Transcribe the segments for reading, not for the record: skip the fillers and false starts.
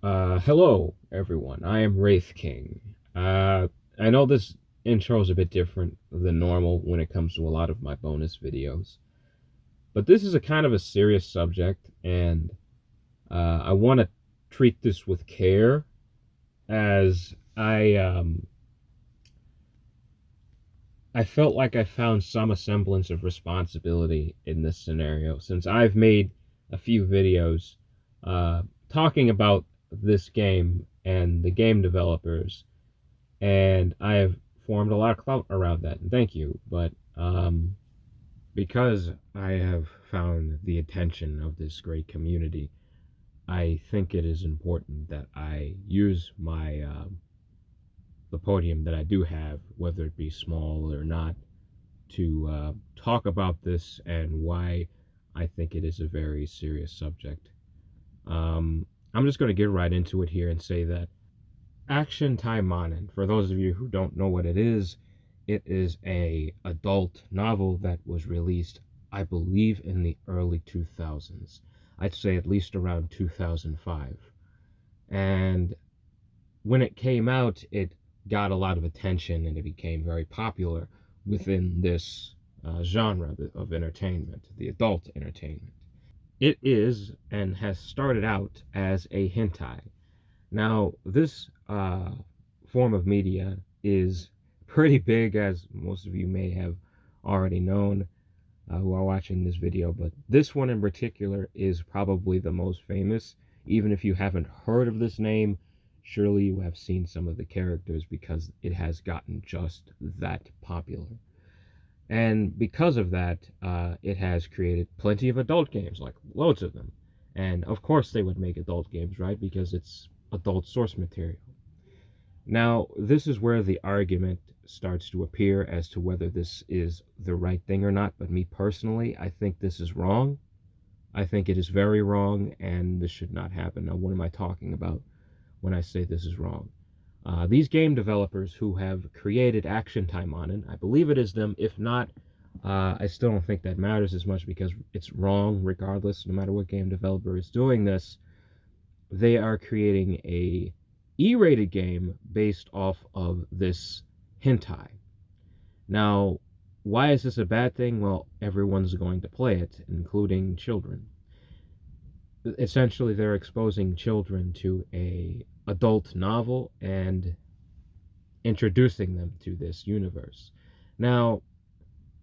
Hello, everyone. I am Wraith King. I know this intro is a bit different than normal when it comes to a lot of my bonus videos, but this is a kind of a serious subject, and I want to treat this with care, as I felt like I found some semblance of responsibility in this scenario, since I've made a few videos talking about this game and the game developers, and I have formed a lot of clout around that, and thank you. But because I have found the attention of this great community, I think it is important that I use my the podium that I do have, whether it be small or not, to talk about this and why I think it is a very serious subject. I'm just going to get right into it here and say that Action Taimanin, for those of you who don't know what it is a adult novel that was released, I believe, in the early 2000s. I'd say at least around 2005. And when it came out, it got a lot of attention and it became very popular within this genre of entertainment, the adult entertainment. It is and has started out as a hentai. Now, this form of media is pretty big, as most of you may have already known who are watching this video, but this one in particular is probably the most famous. Even if you haven't heard of this name, surely you have seen some of the characters because it has gotten just that popular. And because of that, it has created plenty of adult games, like loads of them. And of course they would make adult games, right? Because it's adult source material. Now, this is where the argument starts to appear as to whether this is the right thing or not. But me personally, I think this is wrong. I think it is very wrong, and this should not happen. Now, what am I talking about when I say this is wrong? These game developers who have created Action Taimanin, I believe it is them. If not, I still don't think that matters as much because it's wrong regardless, no matter what game developer is doing this. They are creating a E-rated game based off of this hentai. Now, why is this a bad thing? Well, everyone's going to play it, including children. Essentially, they're exposing children to a adult novel and introducing them to this universe. Now,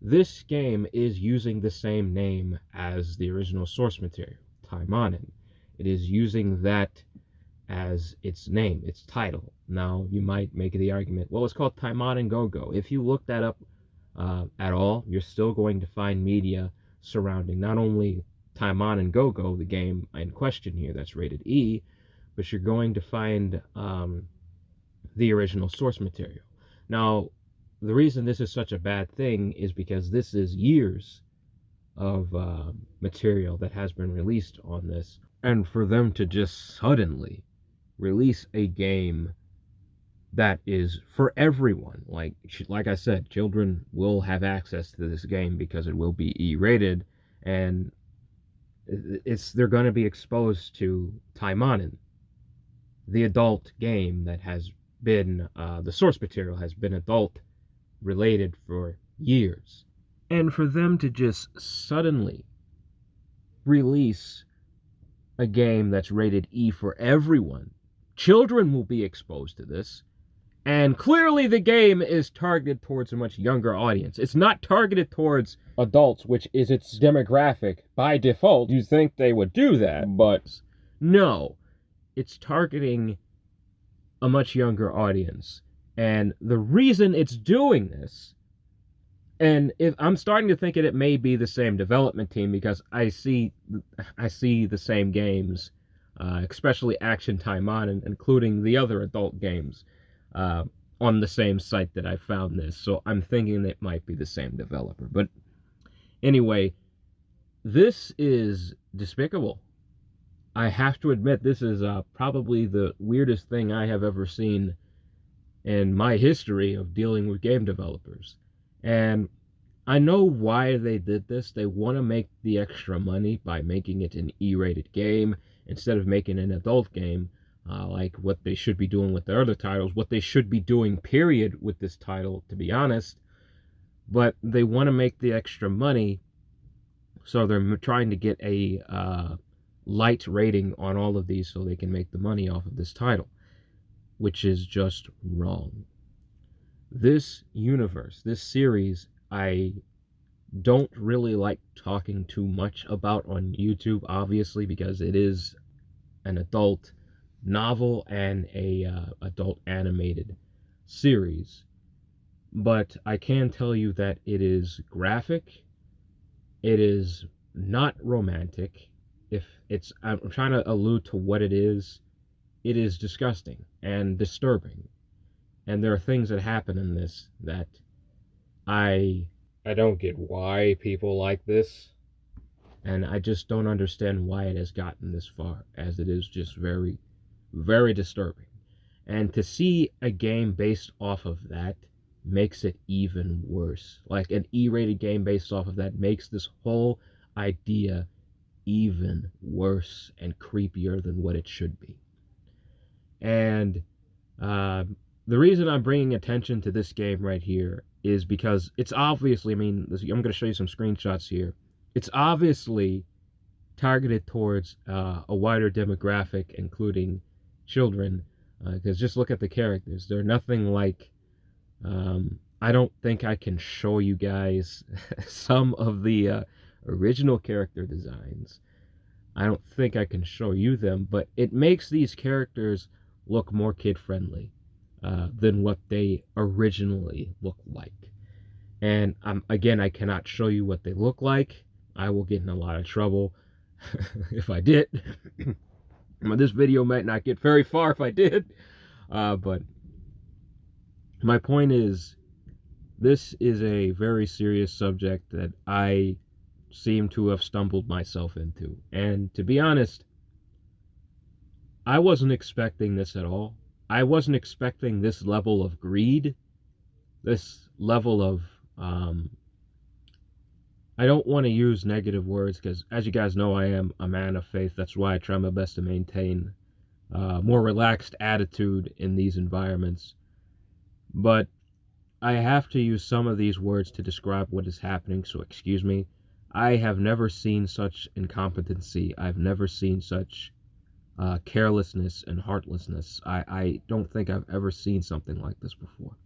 this game is using the same name as the original source material, Taimanin. It is using that as its name, its title. Now, you might make the argument, well, it's called Taimanin Go-Go. If you look that up at all, you're still going to find media surrounding not only Taimanin Go-Go, the game in question here that's rated E, but you're going to find the original source material. Now, the reason this is such a bad thing is because this is years of material that has been released on this, and for them to just suddenly release a game that is for everyone, like I said, children will have access to this game because it will be E-rated, and they're going to be exposed to Taimanin, the adult game that has been the source material has been adult related for years. And for them to just suddenly release a game that's rated E for everyone, children will be exposed to this, and clearly the game is targeted towards a much younger audience. It's not targeted towards adults, which is its demographic by default. You'd think they would do that, but no. It's targeting a much younger audience. And the reason it's doing this, and if I'm starting to think it may be the same development team, because I see the same games, especially Action Taimanin, including the other adult games, on the same site that I found this. So I'm thinking it might be the same developer. But anyway, this is despicable. I have to admit, this is probably the weirdest thing I have ever seen in my history of dealing with game developers. And I know why they did this. They want to make the extra money by making it an E-rated game instead of making an adult game. like what they should be doing with their other titles, what they should be doing, period, with this title, to be honest. But they want to make the extra money, so they're trying to get a light rating on all of these so they can make the money off of this title, which is just wrong. This universe, this series, I don't really like talking too much about on YouTube, obviously, because it is an adult novel and a adult animated series. But I can tell you that it is graphic. It is not romantic. If it's, I'm trying to allude to what it is. It is disgusting and disturbing. And there are things that happen in this that I don't get why people like this. And I just don't understand why it has gotten this far, as it is just very, very disturbing. And to see a game based off of that makes it even worse. Like an E-rated game based off of that makes this whole idea even worse and creepier than what it should be. And the reason I'm bringing attention to this game right here is because it's obviously, I mean, I'm going to show you some screenshots here. It's obviously targeted towards a wider demographic, including children, because just look at the characters. They're nothing like, I don't think I can show you guys some of the original character designs. I don't think I can show you them, but it makes these characters look more kid-friendly than what they originally look like. And again, I cannot show you what they look like. I will get in a lot of trouble if I did. This video might not get very far if I did. But my point is, this is a very serious subject that I seem to have stumbled myself into. And to be honest, I wasn't expecting this at all. I wasn't expecting this level of greed, this level of, I don't want to use negative words because, as you guys know, I am a man of faith. That's why I try my best to maintain a more relaxed attitude in these environments. But I have to use some of these words to describe what is happening, so excuse me. I have never seen such incompetency. I've never seen such carelessness and heartlessness. I don't think I've ever seen something like this before.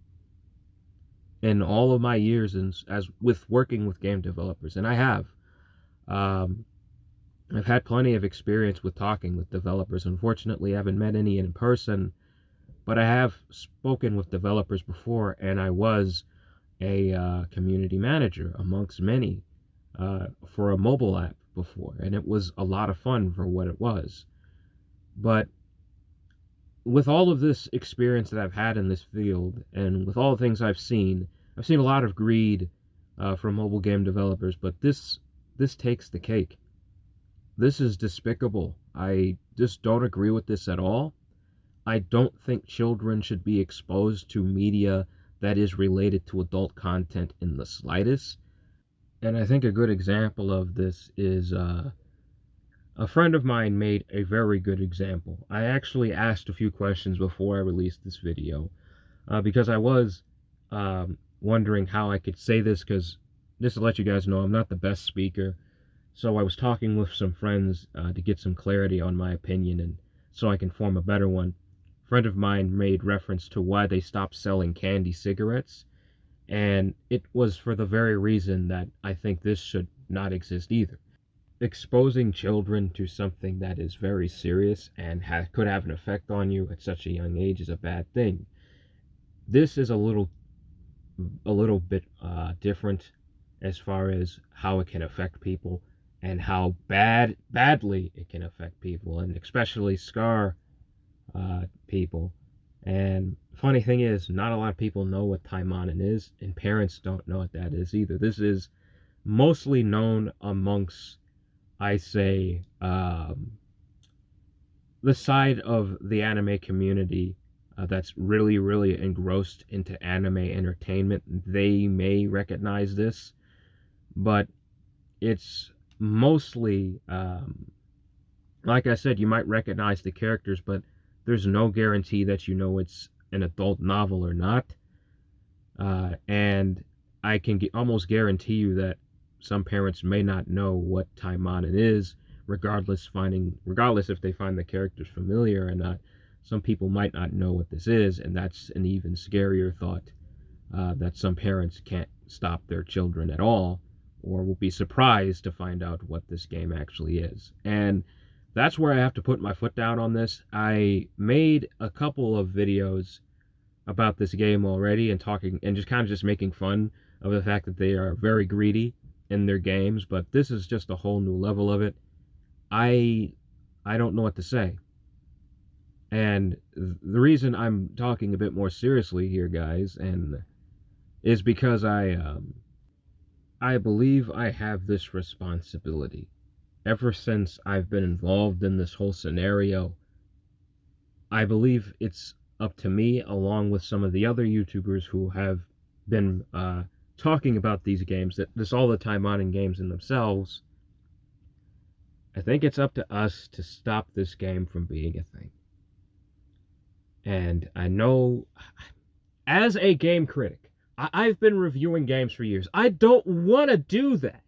In all of my years as with working with game developers, and I have, I've had plenty of experience with talking with developers. Unfortunately, I haven't met any in person, but I have spoken with developers before, and I was a community manager amongst many for a mobile app before, and it was a lot of fun for what it was. But with all of this experience that I've had in this field, and with all the things I've seen a lot of greed from mobile game developers, but this takes the cake. This is despicable. I just don't agree with this at all. I don't think children should be exposed to media that is related to adult content in the slightest. And I think a good example of this is a friend of mine made a very good example. I actually asked a few questions before I released this video because I was wondering how I could say this, because just to let you guys know, I'm not the best speaker. So I was talking with some friends to get some clarity on my opinion and so I can form a better one. A friend of mine made reference to why they stopped selling candy cigarettes, and it was for the very reason that I think this should not exist either. Exposing children to something that is very serious and could have an effect on you at such a young age is a bad thing. This is a little bit different as far as how it can affect people and how badly it can affect people, and especially scar people. And funny thing is, not a lot of people know what Taimanin is, and parents don't know what that is either. This is mostly known amongst, I say, the side of the anime community that's really, really engrossed into anime entertainment. They may recognize this, but it's mostly, like I said, you might recognize the characters, but There's no guarantee that you know it's an adult novel or not. And I can almost guarantee you that some parents may not know what Taimanin is, regardless if they find the characters familiar or not. Some people might not know what this is, and that's an even scarier thought, that some parents can't stop their children at all, or will be surprised to find out what this game actually is. And that's where I have to put my foot down on this. I made a couple of videos about this game already, and talking and just kind of just making fun of the fact that they are very greedy in their games, but this is just a whole new level of it. I don't know what to say. And the reason I'm talking a bit more seriously here, guys, and is because I believe I have this responsibility. Ever since I've been involved in this whole scenario, I believe it's up to me, along with some of the other YouTubers who have been talking about these games, all the Taimanin games in themselves. I think it's up to us to stop this game from being a thing. And I know, as a game critic, I've been reviewing games for years. I don't want to do that.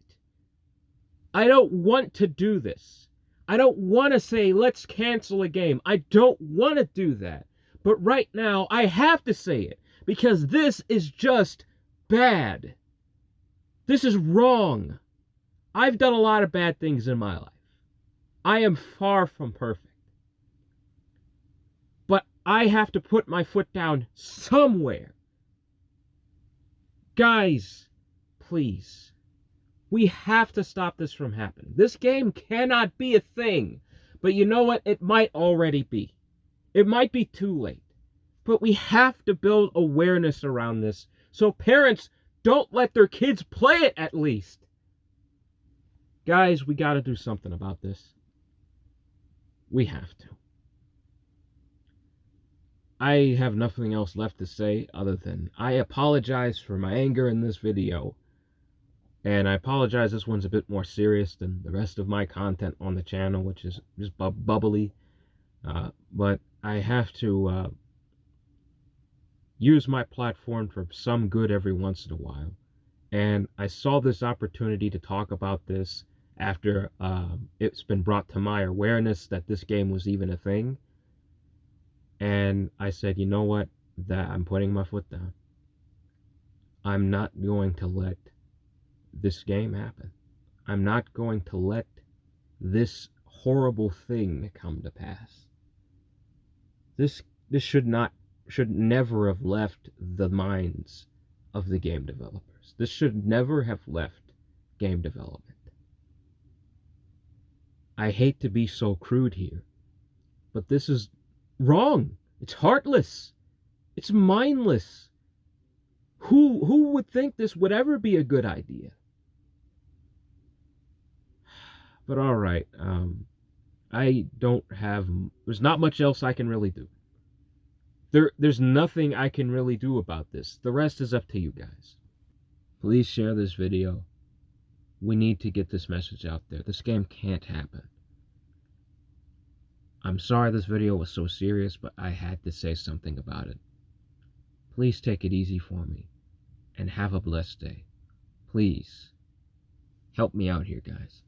I don't want to do this. I don't want to say, let's cancel a game. I don't want to do that. But right now, I have to say it, because this is just bad. This is wrong. I've done a lot of bad things in my life. I am far from perfect. But I have to put my foot down somewhere. Guys, please. We have to stop this from happening. This game cannot be a thing. But you know what? It might already be. It might be too late. But we have to build awareness around this, so parents don't let their kids play it, at least. Guys, we gotta do something about this. We have to. I have nothing else left to say other than I apologize for my anger in this video. And I apologize, this one's a bit more serious than the rest of my content on the channel, which is just bubbly. But I have to use my platform for some good every once in a while. And I saw this opportunity to talk about this after it's been brought to my awareness that this game was even a thing. And I said, you know what? That I'm putting my foot down. I'm not going to let this game happen. I'm not going to let this horrible thing come to pass. This should never have left the minds of the game developers. This should never have left game development. I hate to be so crude here, but this is wrong. It's heartless. It's mindless. Who would think this would ever be a good idea? But alright, there's not much else I can really do. There's nothing I can really do about this. The rest is up to you guys. Please share this video. We need to get this message out there. This game can't happen. I'm sorry this video was so serious, but I had to say something about it. Please take it easy for me, and have a blessed day. Please, help me out here, guys.